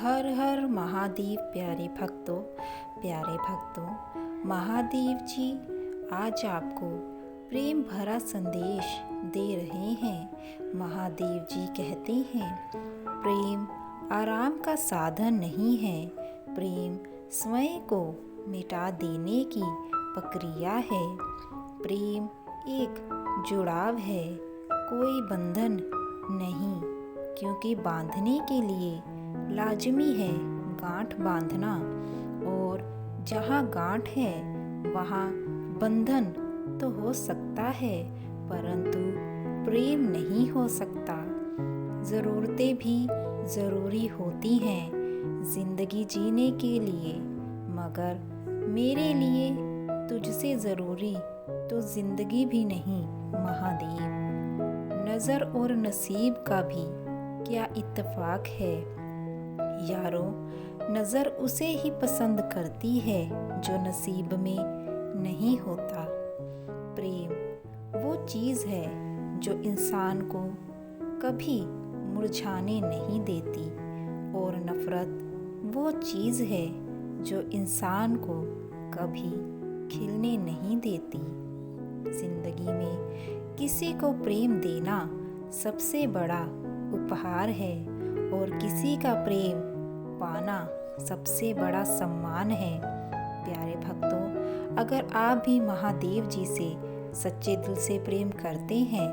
हर हर महादेव। प्यारे भक्तों, महादेव जी आज आपको प्रेम भरा संदेश दे रहे हैं। महादेव जी कहते हैं, प्रेम आराम का साधन नहीं है, प्रेम स्वयं को मिटा देने की प्रक्रिया है। प्रेम एक जुड़ाव है, कोई बंधन नहीं, क्योंकि बांधने के लिए लाजमी है गांठ बांधना, और जहाँ गांठ है वहाँ बंधन तो हो सकता है, परंतु प्रेम नहीं हो सकता। ज़रूरतें भी ज़रूरी होती हैं ज़िंदगी जीने के लिए, मगर मेरे लिए तुझसे ज़रूरी तो ज़िंदगी भी नहीं महादेव। नज़र और नसीब का भी क्या इत्तेफाक है यारो, नज़र उसे ही पसंद करती है जो नसीब में नहीं होता। प्रेम वो चीज़ है जो इंसान को कभी मुरझाने नहीं देती, और नफ़रत वो चीज़ है जो इंसान को कभी खिलने नहीं देती। ज़िंदगी में किसी को प्रेम देना सबसे बड़ा उपहार है, और किसी का प्रेम पाना सबसे बड़ा सम्मान है। प्यारे भक्तों, अगर आप भी महादेव जी से सच्चे दिल से प्रेम करते हैं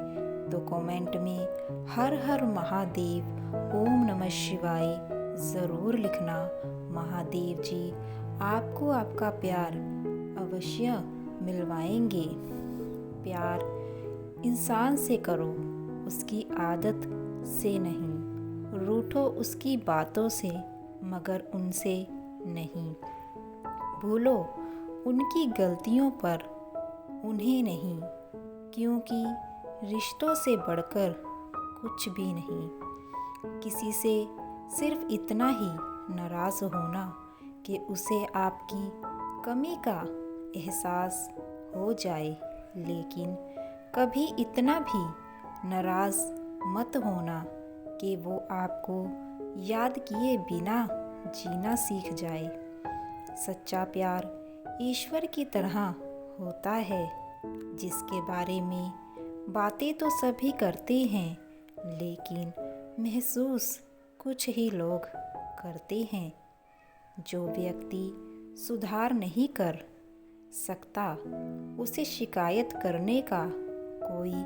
तो कमेंट में हर हर महादेव ओम नमः शिवाय ज़रूर लिखना। महादेव जी आपको आपका प्यार अवश्य मिलवाएंगे। प्यार इंसान से करो, उसकी आदत से नहीं, रूठो उसकी बातों से मगर उनसे नहीं, भूलो उनकी गलतियों पर उन्हें नहीं, क्योंकि रिश्तों से बढ़कर कुछ भी नहीं। किसी से सिर्फ इतना ही नाराज़ होना कि उसे आपकी कमी का एहसास हो जाए, लेकिन कभी इतना भी नाराज़ मत होना कि वो आपको याद किए बिना जीना सीख जाए। सच्चा प्यार ईश्वर की तरह होता है, जिसके बारे में बातें तो सभी करते हैं, लेकिन महसूस कुछ ही लोग करते हैं। जो व्यक्ति सुधार नहीं कर सकता उसे शिकायत करने का कोई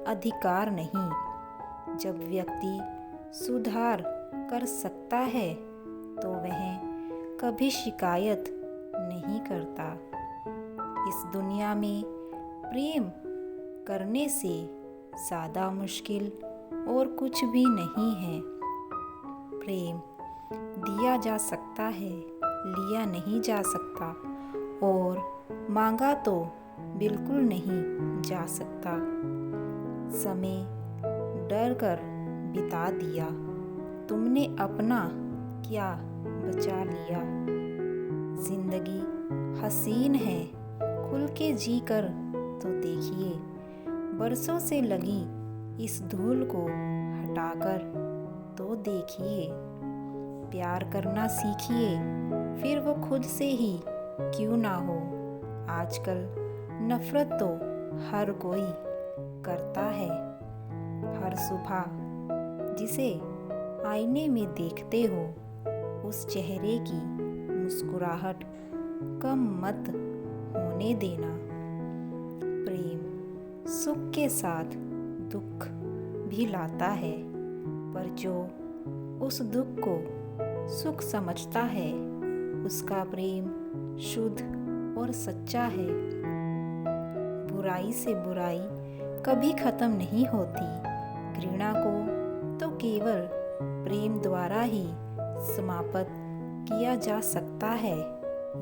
अधिकार नहीं। जब व्यक्ति सुधार कर सकता है तो वह कभी शिकायत नहीं करता। इस दुनिया में प्रेम करने से ज़्यादा मुश्किल और कुछ भी नहीं है। प्रेम दिया जा सकता है, लिया नहीं जा सकता, और मांगा तो बिल्कुल नहीं जा सकता। समय डर कर बिता दिया, तुमने अपना क्या बचा लिया। जिंदगी हसीन है, खुल के जी कर तो देखिए, बरसों से लगी इस धूल को हटाकर तो देखिए। प्यार करना सीखिए, फिर वो खुद से ही क्यों ना हो। आजकल नफरत तो हर कोई करता है। हर सुबह जिसे आईने में देखते हो, उस चेहरे की मुस्कुराहट कम मत होने देना। प्रेम सुख के साथ दुख भी लाता है, पर जो उस दुख को सुख समझता है उसका प्रेम शुद्ध और सच्चा है। बुराई से बुराई कभी खत्म नहीं होती, घृणा को तो केवल प्रेम द्वारा ही समाप्त किया जा सकता है।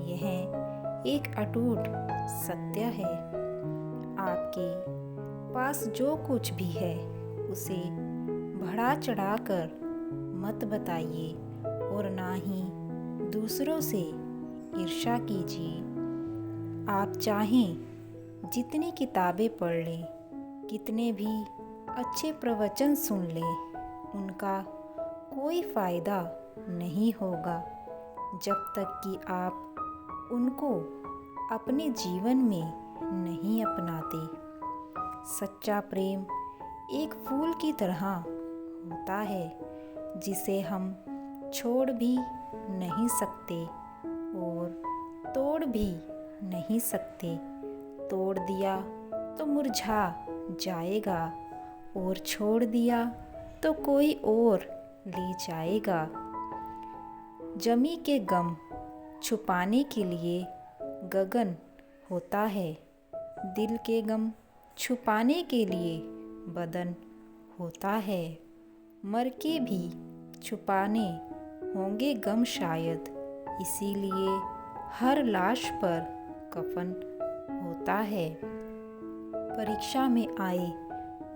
यह एक अटूट सत्य है। आपके पास जो कुछ भी है उसे बढ़ा चढ़ाकर मत बताइए, और ना ही दूसरों से ईर्ष्या कीजिए। आप चाहें जितनी किताबें पढ़ लें, कितने भी अच्छे प्रवचन सुन लें, उनका कोई फ़ायदा नहीं होगा जब तक कि आप उनको अपने जीवन में नहीं अपनाते। सच्चा प्रेम एक फूल की तरह होता है जिसे हम छोड़ भी नहीं सकते और तोड़ भी नहीं सकते। तोड़ दिया तो मुरझा जाएगा और छोड़ दिया तो कोई और ले जाएगा। जमी के गम छुपाने के लिए गगन होता है, दिल के गम छुपाने के लिए बदन होता है। मर के भी छुपाने होंगे गम शायद, इसीलिए हर लाश पर कफन होता है। परीक्षा में आए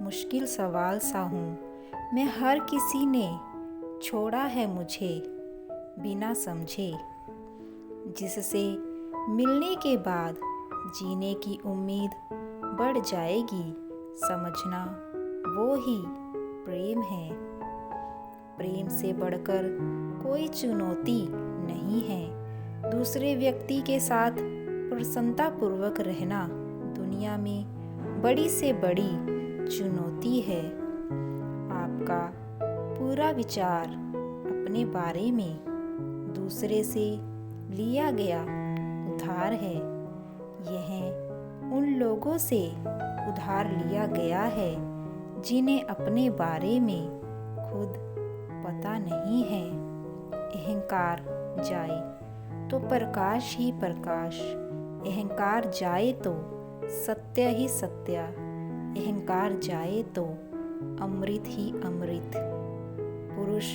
मुश्किल सवाल सा हूँ मैं, हर किसी ने छोड़ा है मुझे बिना समझे। जिससे मिलने के बाद जीने की उम्मीद बढ़ जाएगी, समझना वो ही प्रेम है। प्रेम से बढ़कर कोई चुनौती नहीं है। दूसरे व्यक्ति के साथ प्रसन्नतापूर्वक रहना दुनिया में बड़ी से बड़ी चुनौती है। आपका पूरा विचार अपने बारे में दूसरे से लिया गया उधार है। यह उन लोगों से उधार लिया गया है जिन्हें अपने बारे में खुद पता नहीं है। अहंकार जाए तो प्रकाश ही प्रकाश, अहंकार जाए तो सत्य ही सत्य, अहंकार जाए तो अमृत ही अमृत। पुरुष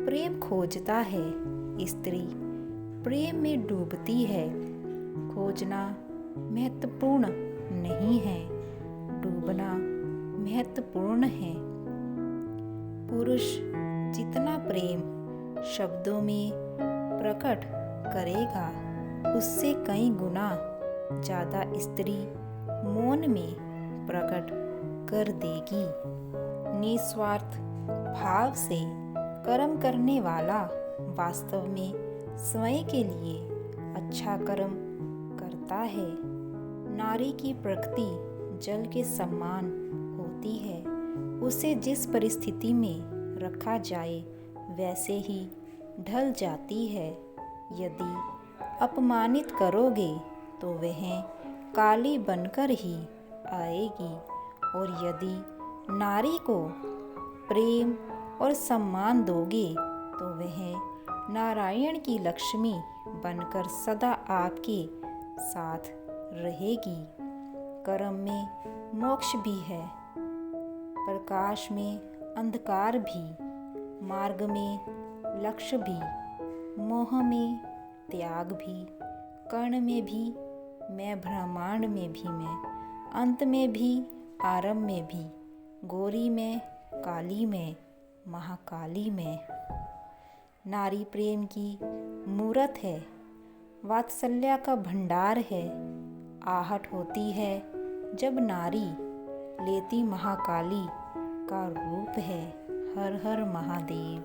प्रेम खोजता है, स्त्री प्रेम में डूबती है। खोजना महत्वपूर्ण नहीं है, डूबना महत्वपूर्ण है। पुरुष जितना प्रेम शब्दों में प्रकट करेगा, उससे कई गुना ज़्यादा स्त्री मौन में प्रकट कर देगी। निस्वार्थ भाव से कर्म करने वाला वास्तव में स्वयं के लिए अच्छा कर्म करता है। नारी की प्रकृति जल के समान होती है। उसे जिस परिस्थिति में रखा जाए वैसे ही ढल जाती है। यदि अपमानित करोगे तो वह काली बनकर ही आएगी, और यदि नारी को प्रेम और सम्मान दोगे तो वह नारायण की लक्ष्मी बनकर सदा आपके साथ रहेगी। कर्म में मोक्ष भी है, प्रकाश में अंधकार भी, मार्ग में लक्ष्य भी, मोह में त्याग भी, कर्ण में भी मैं, ब्रह्मांड में भी मैं, अंत में भी आरंभ में भी, गोरी में काली में महाकाली में। नारी प्रेम की मूरत है, वात्सल्य का भंडार है। आहट होती है जब नारी लेती महाकाली का रूप है। हर हर महादेव।